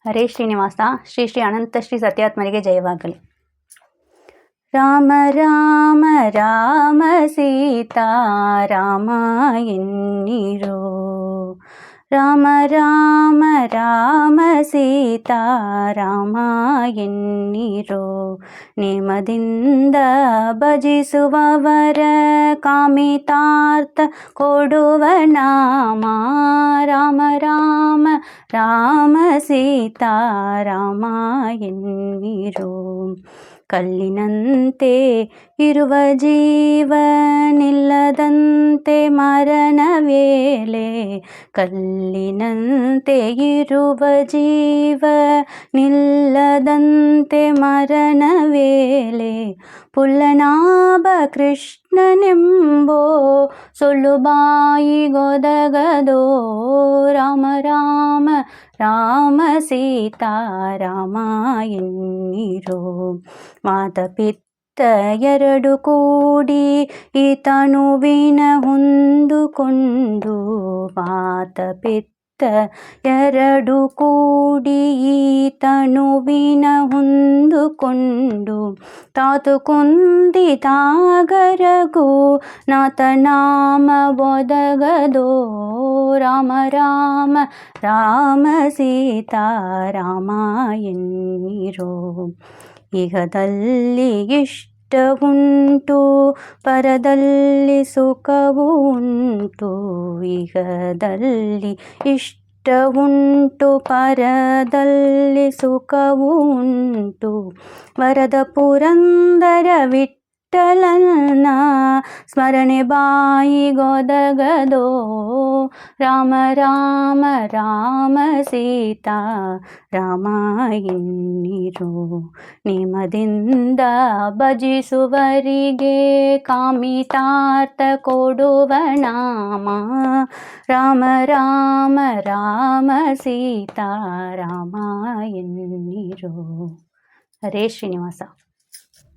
ಹರೇ ಶ್ರೀನಿವಾಸ. ಶ್ರೀ ಶ್ರೀ ಅನಂತ ಶ್ರೀ ಸತ್ಯಾತ್ಮರಿಗೆ ಜಯವಾಗಲಿ. ರಾಮ ರಾಮ ರಾಮ ಸೀತಾ ರಾಮ ಎನ್ನಿರೋ, ರಾಮ ರಾಮ ರಾಮ ಸೀತಾ ರಾಮ ಎನ್ನಿರೋ, ನೇಮದಿಂದ ಭಜಿಸುವವರ ಕಾಮಿತಾರ್ಥ ಕೊಡುವ ನಾಮ. ರಾಮ ರಾಮ ರಾಮ ಸೀತಾ ರಾಮ ಎನ್ನಿರೋ, ಕಲ್ಲಿನಂತೆ ಇರುವ ಜೀವ ನಿಲ್ಲದಂತೆ ಮರಣ ವೇಳೆ, ಕಲ್ಲಿನಂತೆ ಇರುವ ಜೀವ ನಿಲ್ಲದಂತೆ ಮರಣ ವೇಳೆ, ಪುಲ್ಲನಾಭ ಕೃಷ್ಣನೆಂಬೋ ಸೊಲ್ಲು ಬಾಯಿಗೊದಗದೋ. ರಾಮ ರಾಮ ರಾಮ ಸೀತಾ ರಾಮ ಎನ್ನಿರೋ, ವಾತ ಪಿತ್ತ ಎರಡು ಕೂಡಿ ಈ ತನುವಿನ ಹೊಂದುಕೊಂಡು, ವಾತ ಪಿತ್ತ ಎರಡು ಕೂಡಿ ಈ ತನುವಿನ ಹೊಂದುಕೊಂಡು, ತಾತು ಕುಂದಿತಾಗರಗೂ ನಾಥ ನಾಮ ಒದಗದೋ. ರಾಮ ರಾಮ ರಾಮ ಸೀತಾ ರಾಮ ಎನ್ನಿರೋ, ಇಹದಲ್ಲಿ ಇಷ್ಟವುಂಟು ಪರದಲ್ಲಿ ಸುಖವು ಉಂಟು, ಇಹದಲ್ಲಿ ಇಷ್ಟವುಂಟು ಪರದಲ್ಲಿ ಸುಖವು ಉಂಟು, ವರದ ಪುರಂದರ ವಿಠ್ಠಲನ ಸ್ಮರಣೆ ಬಾಯಿಗೊದಗದೋ. ರಾಮ ರಾಮ ರಾಮ ಸೀತಾ ರಾಮ ಎನ್ನಿರೋ, ನೇಮದಿಂದ ಭಜಿಸುವರಿಗೆ ಕಾಮಿತಾರ್ಥ ಕೊಡುವ ನಾಮ. ರಾಮ ರಾಮ ರಾಮ ಸೀತಾ ರಾಮ ಎನ್ನಿರೋ. ಹರೇ ಶ್ರೀನಿವಾಸ.